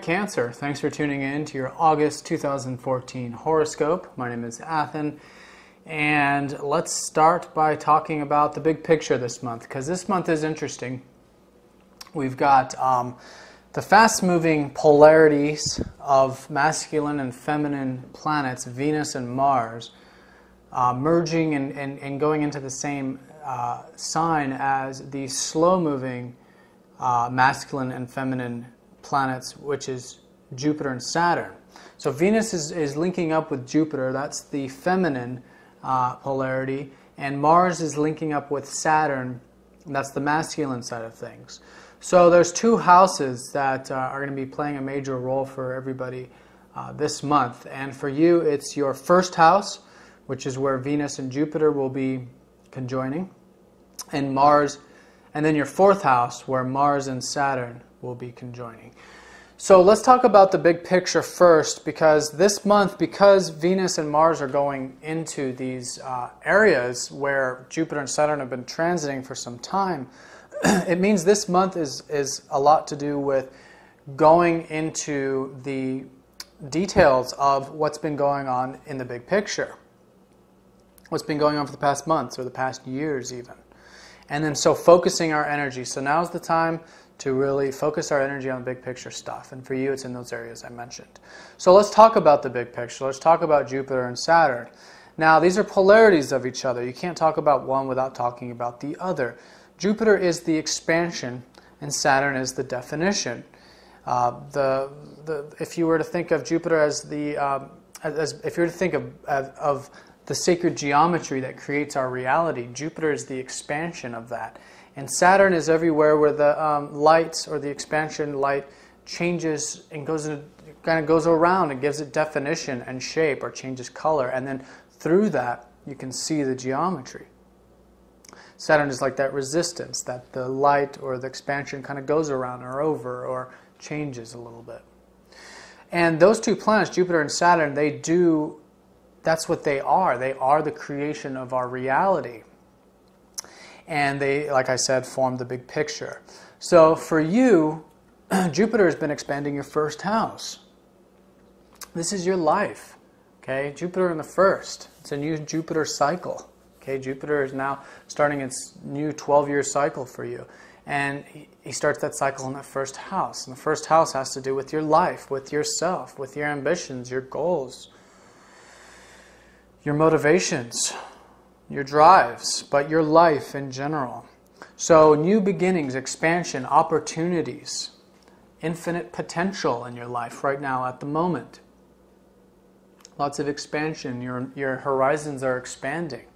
Cancer, thanks for tuning in to your August 2014 horoscope. My name is Athen, and let's start by talking about the big picture this month, because this month is interesting. We've got the fast-moving polarities of masculine and feminine planets, Venus and Mars, merging and going into the same sign as the slow-moving masculine and feminine planets, which is Jupiter and Saturn. So Venus is linking up with Jupiter, that's the feminine polarity, and Mars is linking up with Saturn, that's the masculine side of things. So there's two houses that are going to be playing a major role for everybody this month, and for you it's your first house, which is where Venus and Jupiter will be conjoining, and Mars, and then your fourth house where Mars and Saturn will be conjoining. So let's talk about the big picture first, because this month, because Venus and Mars are going into these areas where Jupiter and Saturn have been transiting for some time, it means this month is a lot to do with going into the details of what's been going on in the big picture, what's been going on for the past months or the past years even. And then so focusing our energy. So now's the time to really focus our energy on the big picture stuff. And for you, it's in those areas I mentioned. So let's talk about the big picture. Let's talk about Jupiter and Saturn. Now, these are polarities of each other. You can't talk about one without talking about the other. Jupiter is the expansion, and Saturn is the definition. If you were to think of Jupiter as the, if you were to think of the sacred geometry that creates our reality, Jupiter is the expansion of that. And Saturn is everywhere where the light or the expansion light changes and kind of goes around and gives it definition and shape or changes color. And then through that, you can see the geometry. Saturn is like that resistance that the light or the expansion kind of goes around or over or changes a little bit. And those two planets, Jupiter and Saturn, that's what they are. They are the creation of our reality. And they, like I said, form the big picture. So for you, Jupiter has been expanding your first house. This is your life. Okay, Jupiter in the first. It's a new Jupiter cycle. Okay, Jupiter is now starting its new 12-year cycle for you. And he starts that cycle in that first house. And the first house has to do with your life, with yourself, with your ambitions, your goals, your motivations, your drives, but your life in general. So new beginnings, expansion, opportunities, infinite potential in your life right now at the moment. Lots of expansion. Your horizons are expanding.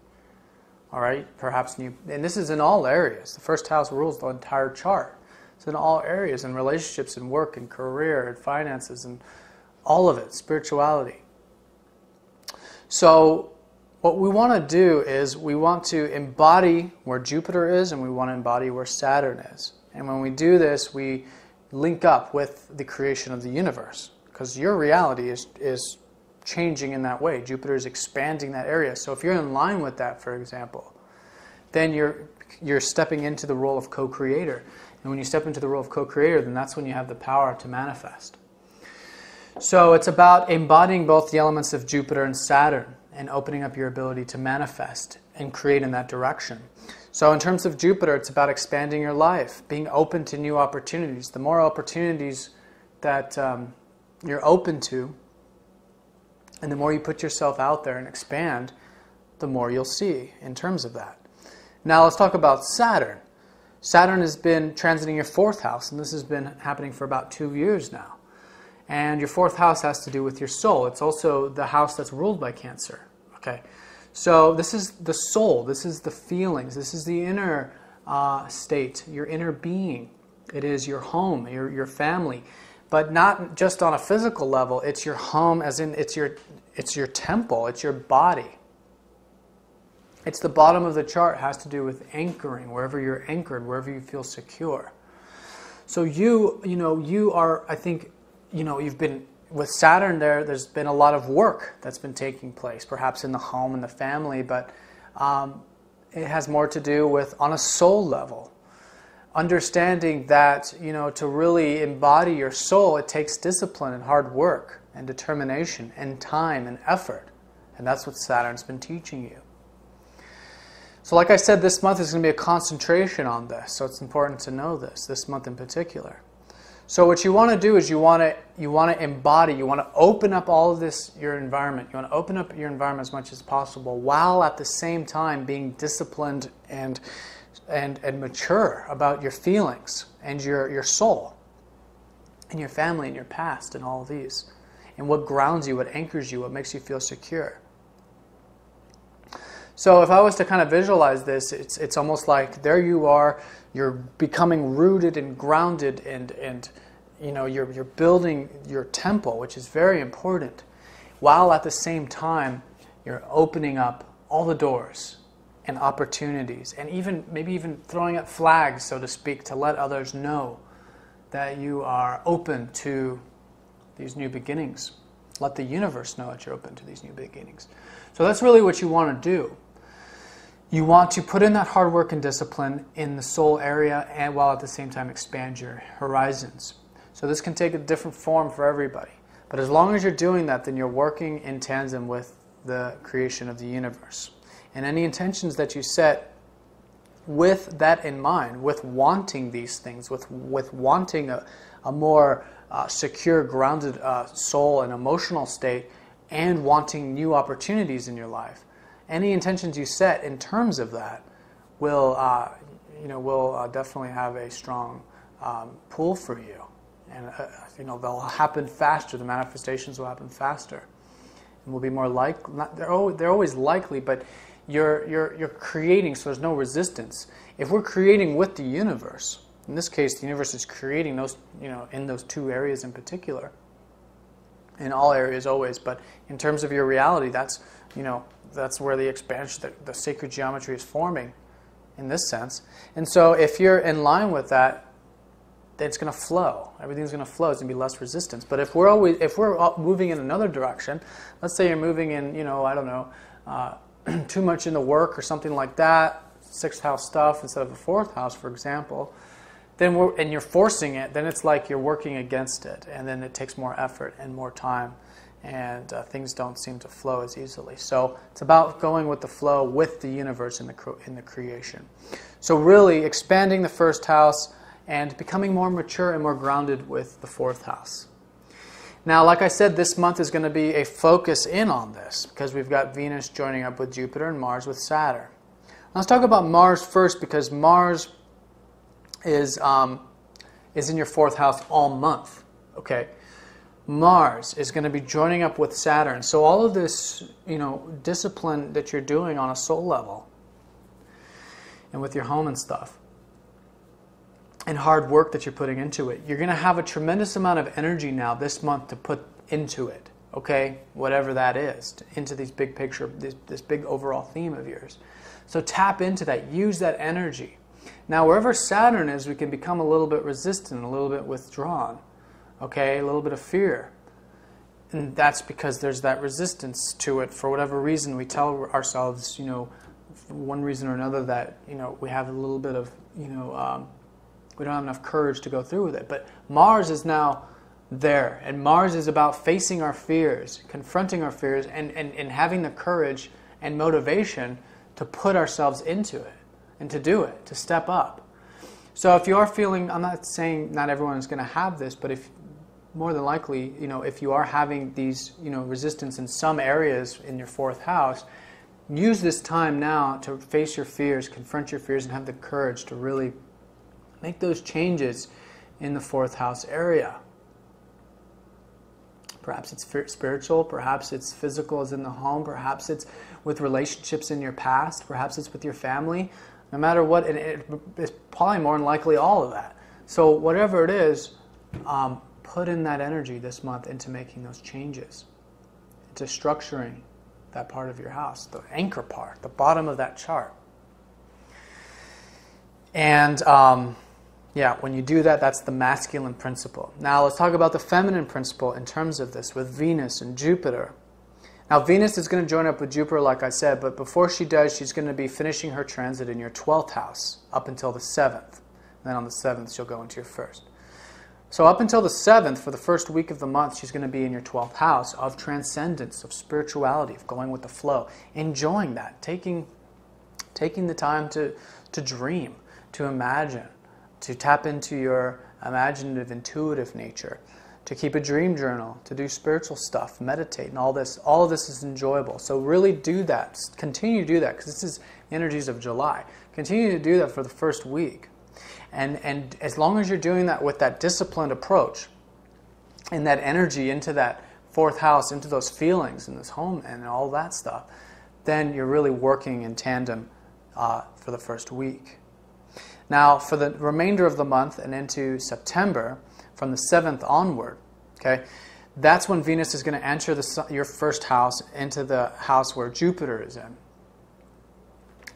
All right, perhaps new, and this is in all areas. The first house rules the entire chart. It's in all areas, in relationships, and work, and career, and finances, and all of it, spirituality. So what we want to do is we want to embody where Jupiter is, and we want to embody where Saturn is. And when we do this, we link up with the creation of the universe, because your reality is changing in that way. Jupiter is expanding that area. So if you're in line with that, for example, then you're stepping into the role of co-creator. And when you step into the role of co-creator, then that's when you have the power to manifest. So it's about embodying both the elements of Jupiter and Saturn and opening up your ability to manifest and create in that direction. So in terms of Jupiter, it's about expanding your life, being open to new opportunities. The more opportunities that you're open to, and the more you put yourself out there and expand, the more you'll see in terms of that. Now let's talk about Saturn. Saturn has been transiting your fourth house, and this has been happening for about 2 years now. And your fourth house has to do with your soul. It's also the house that's ruled by Cancer. Okay, so this is the soul. This is the feelings. This is the inner state, your inner being. It is your home, your family. But not just on a physical level. It's your home, as in it's your temple. It's your body. It's the bottom of the chart, has to do with anchoring, wherever you're anchored, wherever you feel secure. So you are, I think, you've been, with Saturn there's been a lot of work that's been taking place, perhaps in the home and the family, but it has more to do with on a soul level. Understanding that, to really embody your soul, it takes discipline and hard work and determination and time and effort. And that's what Saturn's been teaching you. So like I said, this month is going to be a concentration on this. So it's important to know this month in particular. So what you want to do is you want to embody, you want to open up all of this, your environment. You want to open up your environment as much as possible, while at the same time being disciplined and mature about your feelings and your soul and your family and your past and all of these, and what grounds you, what anchors you, what makes you feel secure. So if I was to kind of visualize this, it's almost like there you are, you're becoming rooted and grounded, and you're building your temple, which is very important, while at the same time you're opening up all the doors and opportunities, and maybe even throwing up flags, so to speak, to let others know that you are open to these new beginnings. Let the universe know that you're open to these new beginnings. So that's really what you want to do. You want to put in that hard work and discipline in the soul area, and while at the same time expand your horizons. So this can take a different form for everybody. But as long as you're doing that, then you're working in tandem with the creation of the universe. And any intentions that you set with that in mind, with wanting these things, with wanting a more secure, grounded soul and emotional state, and wanting new opportunities in your life, any intentions you set in terms of that will definitely have a strong pull for you, and they'll happen faster. The manifestations will happen faster, and will be more likely. They're always likely, but you're creating, so there's no resistance. If we're creating with the universe, in this case, the universe is creating those, in those two areas in particular. In all areas, always, but in terms of your reality, that's where the expansion, the sacred geometry is forming, in this sense. And so, if you're in line with that, then it's going to flow. Everything's going to flow. It's going to be less resistance. But if we're moving in another direction, let's say you're moving in, too much into work or something like that, 6th house stuff instead of the 4th house, for example, and you're forcing it, then it's like you're working against it, and then it takes more effort and more time, and things don't seem to flow as easily. So it's about going with the flow with the universe in the creation. So really expanding the 1st house and becoming more mature and more grounded with the 4th house. Now, like I said, this month is going to be a focus in on this, because we've got Venus joining up with Jupiter and Mars with Saturn. Let's talk about Mars first, because Mars is in your 4th house all month. Okay, Mars is going to be joining up with Saturn. So all of this, discipline that you're doing on a soul level, and with your home and stuff, and hard work that you're putting into it, you're going to have a tremendous amount of energy now this month to put into it. Okay, whatever that is, into these big picture, this big overall theme of yours. So tap into that. Use that energy. Now, wherever Saturn is, we can become a little bit resistant, a little bit withdrawn, okay, a little bit of fear. And that's because there's that resistance to it. For whatever reason, we tell ourselves, for one reason or another, that, we have a little bit of, we don't have enough courage to go through with it. But Mars is now there, and Mars is about facing our fears, confronting our fears, and having the courage and motivation to put ourselves into it. And to do it, to step up. So if you are feeling, I'm not saying not everyone is going to have this, but if more than likely, if you are having these, resistance in some areas in your 4th house, use this time now to face your fears, confront your fears, and have the courage to really make those changes in the 4th house area. Perhaps it's spiritual, perhaps it's physical as in the home, perhaps it's with relationships in your past, perhaps it's with your family. No matter what, and it's probably more than likely all of that. So whatever it is, put in that energy this month into making those changes, into structuring that part of your house, the anchor part, the bottom of that chart. And yeah, when you do that, that's the masculine principle. Now let's talk about the feminine principle in terms of this with Venus and Jupiter. Now Venus is going to join up with Jupiter, like I said, but before she does, she's going to be finishing her transit in your 12th house up until the 7th. And then on the 7th, she'll go into your 1st. So up until the 7th, for the first week of the month, she's going to be in your 12th house of transcendence, of spirituality, of going with the flow, enjoying that, taking the time to dream, to imagine, to tap into your imaginative, intuitive nature, to keep a dream journal, to do spiritual stuff, meditate, and all this. All of this is enjoyable. So really do that. Continue to do that, because this is energies of July. Continue to do that for the first week. And as long as you're doing that with that disciplined approach and that energy into that 4th house, into those feelings in this home and all that stuff, then you're really working in tandem for the first week. Now, for the remainder of the month and into September, from the 7th onward, okay, that's when Venus is going to enter your 1st house into the house where Jupiter is in.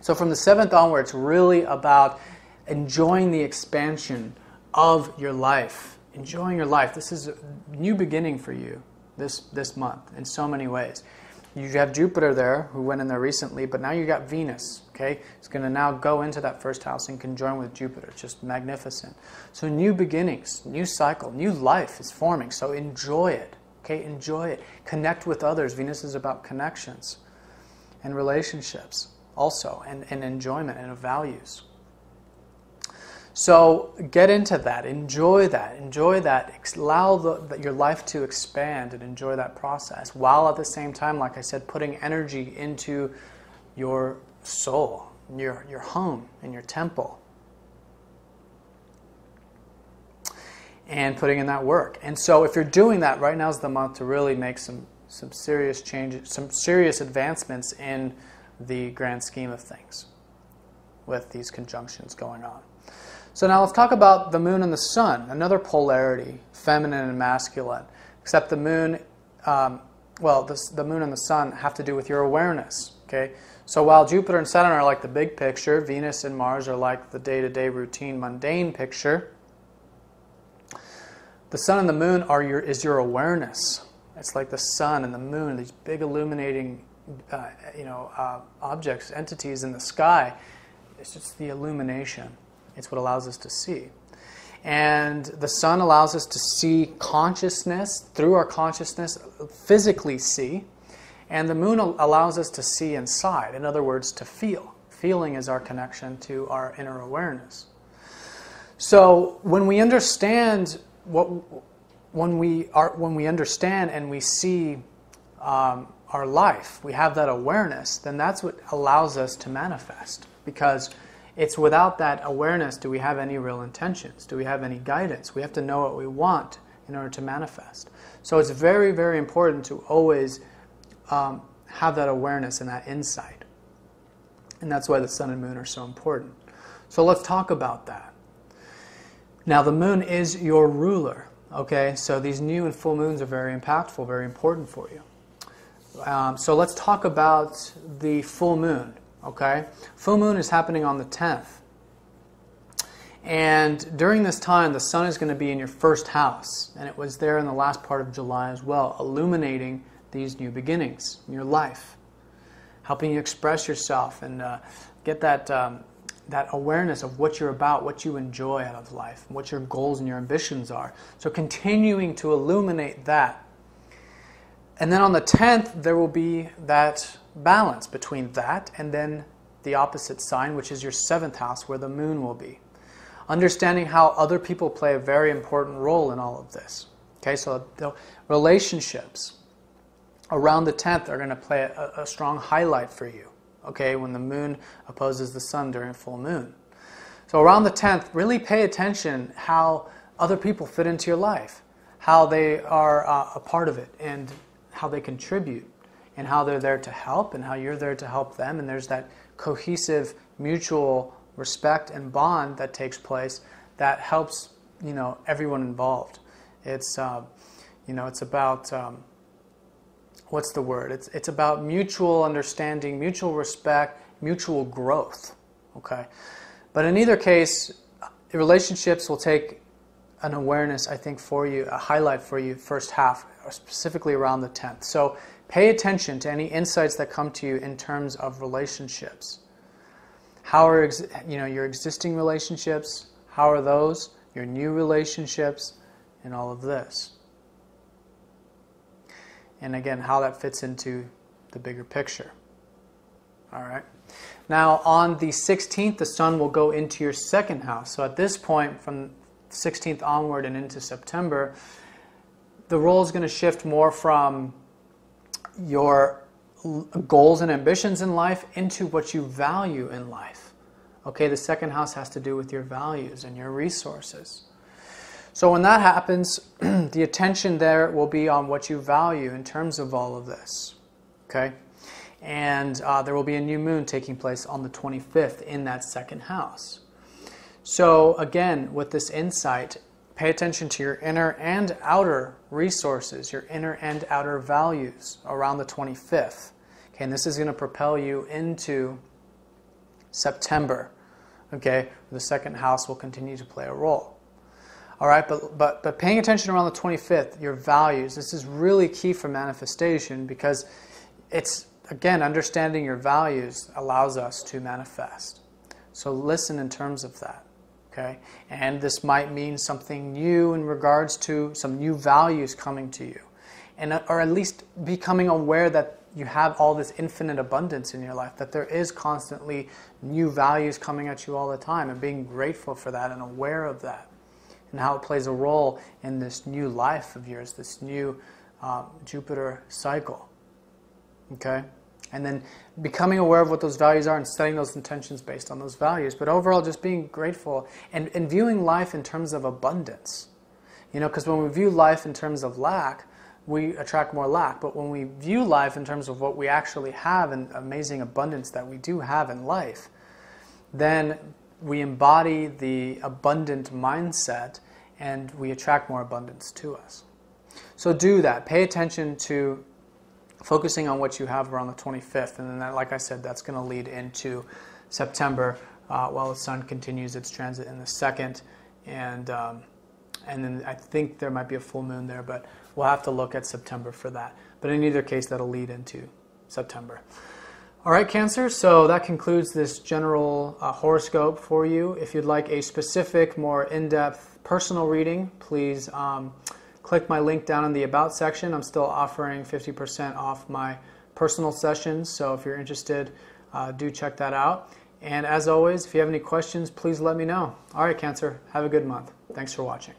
So from the 7th onward, it's really about enjoying the expansion of your life. Enjoying your life. This is a new beginning for you this month in so many ways. You have Jupiter there, who went in there recently, but now you got Venus, okay? It's going to now go into that 1st house and conjoin with Jupiter. It's just magnificent. So new beginnings, new cycle, new life is forming. So enjoy it, okay? Enjoy it. Connect with others. Venus is about connections and relationships also, and enjoyment and values. So get into that, enjoy that, allow your life to expand and enjoy that process, while at the same time, like I said, putting energy into your soul, your home and your temple, and putting in that work. And so if you're doing that, right now is the month to really make some serious changes, some serious advancements in the grand scheme of things with these conjunctions going on. So now let's talk about the moon and the sun, another polarity, feminine and masculine, except the moon, the moon and the sun have to do with your awareness, okay? So while Jupiter and Saturn are like the big picture, Venus and Mars are like the day-to-day routine, mundane picture, the sun and the moon is your awareness. It's like the sun and the moon, these big illuminating objects, entities in the sky. It's just the illumination. It's what allows us to see. And the sun allows us to see consciousness, through our consciousness, physically see. And the moon allows us to see inside. In other words, to feel. Feeling is our connection to our inner awareness. So when we understand when we understand and we see our life, we have that awareness, then that's what allows us to manifest. Because it's without that awareness, do we have any real intentions? Do we have any guidance? We have to know what we want in order to manifest. So it's very, very important to always have that awareness and that insight. And that's why the sun and moon are so important. So let's talk about that. Now the moon is your ruler, okay? So these new and full moons are very impactful, very important for you. So let's talk about the full moon. Okay, full moon is happening on the 10th. And during this time, the sun is going to be in your 1st house. And it was there in the last part of July as well, illuminating these new beginnings in your life, helping you express yourself and get that awareness of what you're about, what you enjoy out of life, and what your goals and your ambitions are. So continuing to illuminate that. And then on the 10th, there will be that balance between that and then the opposite sign, which is your 7th house, where the moon will be. Understanding how other people play a very important role in all of this. Okay, so the relationships around the 10th are going to play a strong highlight for you. Okay, when the moon opposes the sun during full moon. So around the 10th, really pay attention how other people fit into your life, how they are a part of it, and how they contribute, and how they're there to help, and how you're there to help them. And there's that cohesive mutual respect and bond that takes place that helps, everyone involved. It's it's about what's the word? It's about mutual understanding, mutual respect, mutual growth. Okay, but in either case, the relationships will take an awareness, I think, for you, a highlight for you first half, or specifically around the 10th. So pay attention to any insights that come to you in terms of relationships. How are your existing relationships? How are those? Your new relationships, and all of this. And again, how that fits into the bigger picture. All right. Now, on the 16th, the sun will go into your second house. So at this point, from 16th onward and into September, the role is going to shift more from your goals and ambitions in life into what you value in life. Okay, the second house has to do with your values and your resources. So when that happens, the attention there will be on what you value in terms of all of this. Okay? And there will be a new moon taking place on the 25th in that second house. So again, with this insight, pay attention to your inner and outer resources, your inner and outer values around the 25th. Okay, and this is going to propel you into September. Okay, the second house will continue to play a role. All right, but paying attention around the 25th, your values, this is really key for manifestation, because it's, again, understanding your values allows us to manifest. So listen in terms of that, okay? And this might mean something new in regards to some new values coming to you, or at least becoming aware that you have all this infinite abundance in your life, that there is constantly new values coming at you all the time, and being grateful for that and aware of that, and how it plays a role in this new life of yours, this new Jupiter cycle. Okay? And then becoming aware of what those values are and setting those intentions based on those values. But overall, just being grateful and viewing life in terms of abundance. You know, because when we view life in terms of lack, we attract more lack. But when we view life in terms of what we actually have and amazing abundance that we do have in life, then we embody the abundant mindset and we attract more abundance to us. So do that. Pay attention to focusing on what you have around the 25th. And then, that, like I said, that's going to lead into September while the sun continues its transit in the 2nd. And then I think there might be a full moon there, but we'll have to look at September for that. But in either case, that'll lead into September. All right, Cancer, so that concludes this general horoscope for you. If you'd like a specific, more in-depth personal reading, please click my link down in the About section. I'm still offering 50% off my personal sessions, so if you're interested, do check that out. And as always, if you have any questions, please let me know. All right, Cancer, have a good month. Thanks for watching.